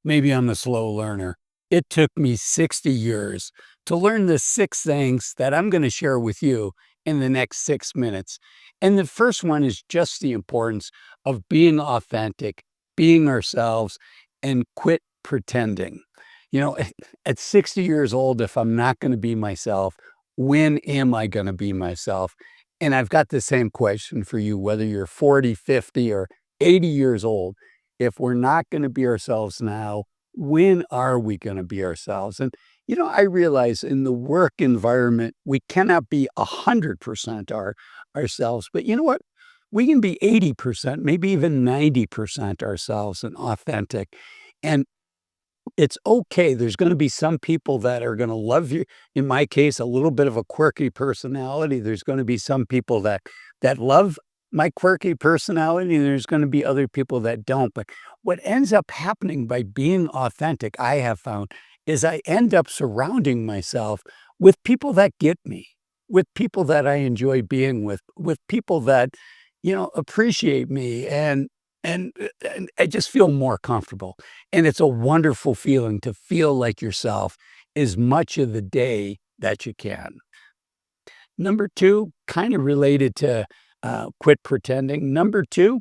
Maybe I'm a slow learner. It took me 60 years to learn the 6 things that I'm going to share with you in the next 6 minutes. And the first one is just the importance of being authentic, being ourselves, and quit pretending. You know, at 60 years old, if I'm not going to be myself, when am I going to be myself? And I've got the same question for you, whether you're 40, 50, or 80 years old. If we're not gonna be ourselves now, when are we gonna be ourselves? And, I realize in the work environment, we cannot be 100% ourselves, but you know what? We can be 80%, maybe even 90% ourselves and authentic. And it's okay. There's gonna be some people that are gonna love you. In my case, a little bit of a quirky personality. There's gonna be some people that love my quirky personality, and there's gonna be other people that don't. But what ends up happening by being authentic, I have found, is I end up surrounding myself with people that get me, with people that I enjoy being with people that, appreciate me, and I just feel more comfortable. And it's a wonderful feeling to feel like yourself as much of the day that you can. Number 2, kind of related to, quit pretending. Number 2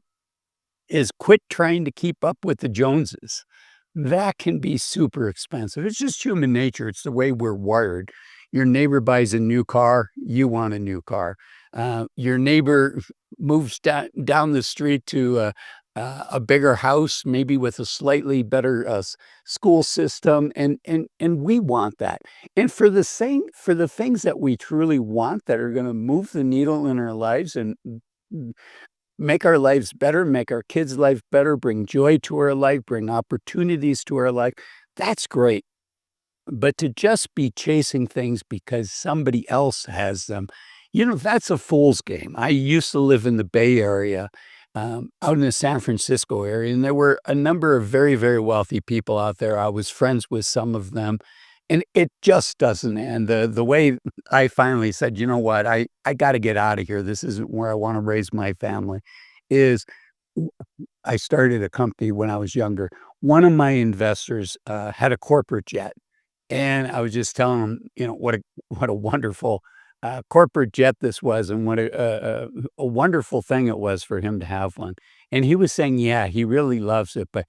is quit trying to keep up with the Joneses. That can be super expensive. It's just human nature. It's the way we're wired. Your neighbor buys a new car, you want a new car. Your neighbor moves down the street to a bigger house, maybe with a slightly better school system, and we want that. And for the things that we truly want that are going to move the needle in our lives and make our lives better, make our kids' life better, bring joy to our life, bring opportunities to our life. That's great. But to just be chasing things because somebody else has them, that's a fool's game. I used to live in the Bay Area, out in the San Francisco area, and there were a number of very, very wealthy people out there. I was friends with some of them, and it just doesn't end. The way I finally said, "You know what? I gotta get out of here. This isn't where I wanna raise my family," is w I started a company when I was younger. One of my investors, had a corporate jet, and I was just telling him, what a wonderful, corporate jet this was and what a wonderful thing it was for him to have one. And he was saying, yeah, he really loves it, but,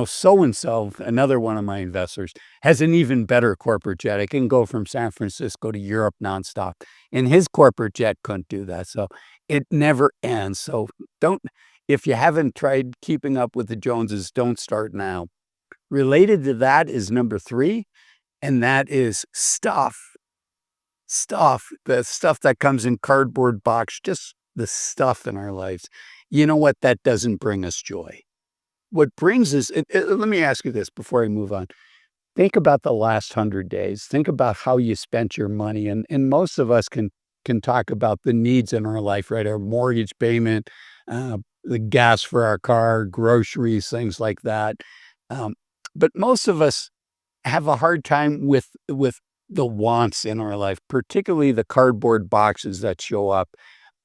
so and so, another one of my investors, has an even better corporate jet. It can go from San Francisco to Europe nonstop, and his corporate jet couldn't do that, so it never ends. So don't if you haven't tried keeping up with the Joneses, don't start now. Related to that is number 3, and that is stuff. Stuff, the stuff that comes in cardboard box, just the stuff in our lives. You know what? That doesn't bring us joy. What brings us let me ask you this before I move on. Think about the last 100 days. Think about how you spent your money, and most of us can talk about the needs in our life, right? Our mortgage payment, the gas for our car, groceries, things like that. Um, but most of us have a hard time with the wants in our life, particularly the cardboard boxes that show up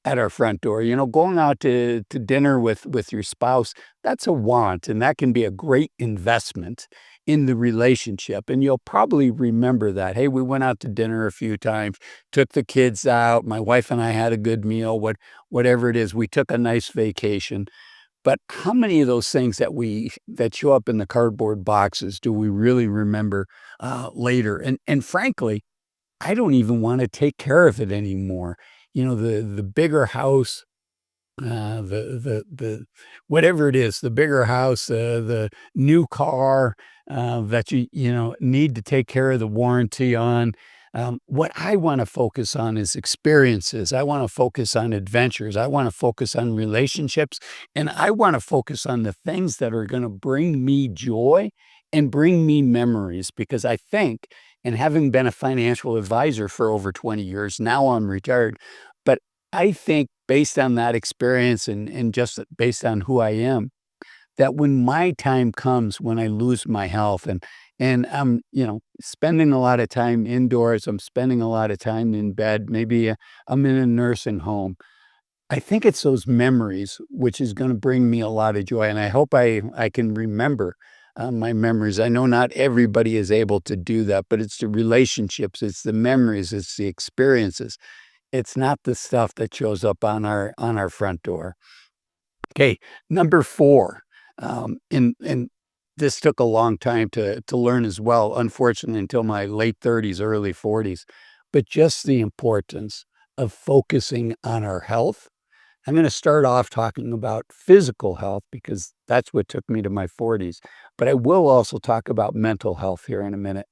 at our front door. Going out to dinner with your spouse, that's a want, and that can be a great investment in the relationship. And you'll probably remember that. Hey, we went out to dinner a few times, took the kids out, my wife and I had a good meal, whatever it is, we took a nice vacation. But how many of those things that show up in the cardboard boxes do we really remember, later? And frankly, I don't even wanna take care of it anymore. The bigger house, the whatever it is, the bigger house, the new car, that need to take care of the warranty on. What I wanna focus on is experiences. I wanna focus on adventures. I wanna focus on relationships, and I wanna focus on the things that are gonna bring me joy and bring me memories because I think, and having been a financial advisor for over 20 years, now I'm retired, but I think based on that experience and just based on who I am, that when my time comes, when I lose my health and I'm, spending a lot of time indoors, I'm spending a lot of time in bed, maybe, I'm in a nursing home. I think it's those memories which is gonna bring me a lot of joy, and I hope I can remember, my memories. I know not everybody is able to do that, but it's the relationships, it's the memories, it's the experiences. It's not the stuff that shows up on our front door. Okay, number 4, and this took a long time to learn as well, unfortunately, until my late 30s, early 40s, but just the importance of focusing on our health. I'm going to start off talking about physical health because that's what took me to my 40s, but I will also talk about mental health here in a minute.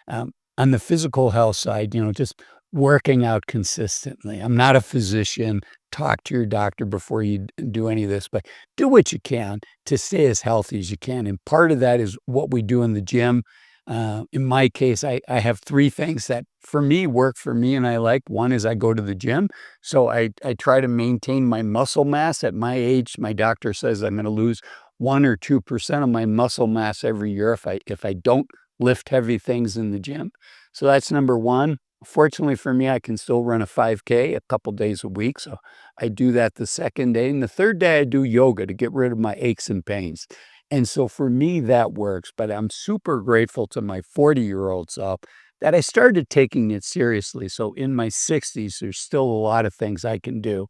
On the physical health side, just working out consistently. I'm not a physician. Talk to your doctor before you do any of this, but do what you can to stay as healthy as you can. And part of that is what we do in the gym. In my case, I have 3 things that for me work for me and I like. One is I go to the gym. So I try to maintain my muscle mass at my age. My doctor says I'm going to lose 1 or 2% of my muscle mass every year if I don't lift heavy things in the gym. So that's number 1. Fortunately for me, I can still run a 5K a couple days a week. So I do that the second day. And the third day, I do yoga to get rid of my aches and pains. And so for me, that works. But I'm super grateful to my 40-year-old self that I started taking it seriously. So in my 60s, there's still a lot of things I can do.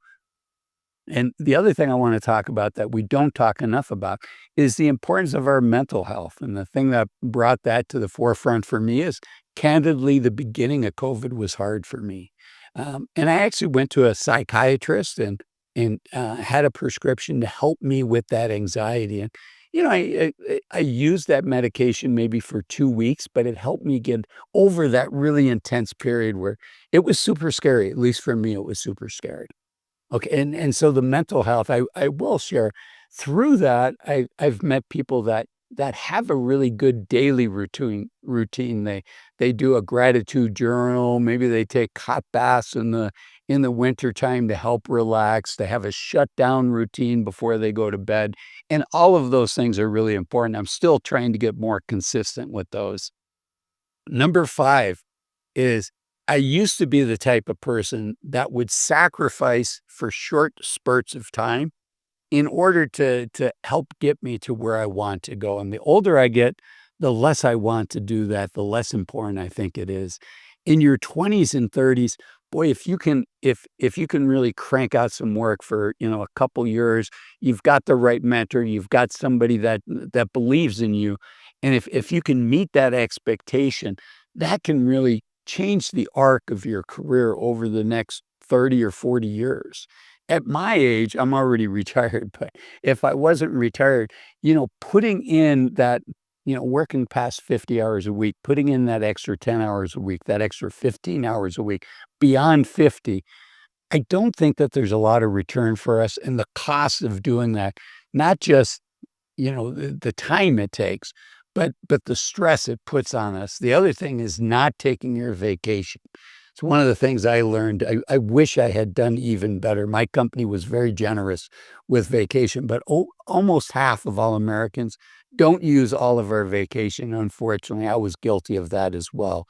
And the other thing I want to talk about that we don't talk enough about is the importance of our mental health. And the thing that brought that to the forefront for me is candidly, the beginning of COVID was hard for me. And I actually went to a psychiatrist and had a prescription to help me with that anxiety. And, I used that medication maybe for 2 weeks, but it helped me get over that really intense period where it was super scary. At least for me, it was super scary. Okay, and so the mental health, I will share, through that, I've met people that have a really good daily routine. They do a gratitude journal, maybe they take hot baths in the wintertime to help relax, they have a shutdown routine before they go to bed, and all of those things are really important. I'm still trying to get more consistent with those. Number 5 is I used to be the type of person that would sacrifice for short spurts of time in order to help get me to where I want to go. And the older I get, the less I want to do that, the less important I think it is. In your 20s and 30s, boy, if you can really crank out some work for, a couple years, you've got the right mentor, you've got somebody that believes in you. And if you can meet that expectation, that can really change the arc of your career over the next 30 or 40 years. At my age, I'm already retired, but if I wasn't retired, putting in that, working past 50 hours a week, putting in that extra 10 hours a week, that extra 15 hours a week, beyond 50, I don't think that there's a lot of return for us. And the cost of doing that, not just the time it takes, but the stress it puts on us. The other thing is not taking your vacation. It's one of the things I learned. I wish I had done even better. My company was very generous with vacation, but almost half of all Americans don't use all of our vacation. Unfortunately, I was guilty of that as well.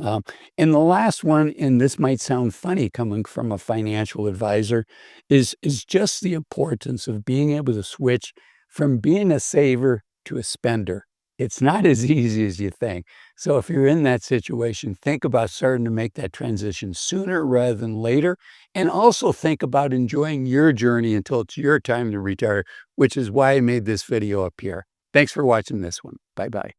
Um, and the last one, and this might sound funny coming from a financial advisor, is just the importance of being able to switch from being a saver to a spender. It's not as easy as you think. So if you're in that situation, think about starting to make that transition sooner rather than later, and also think about enjoying your journey until it's your time to retire, which is why I made this video up here. Thanks for watching this one. Bye-bye.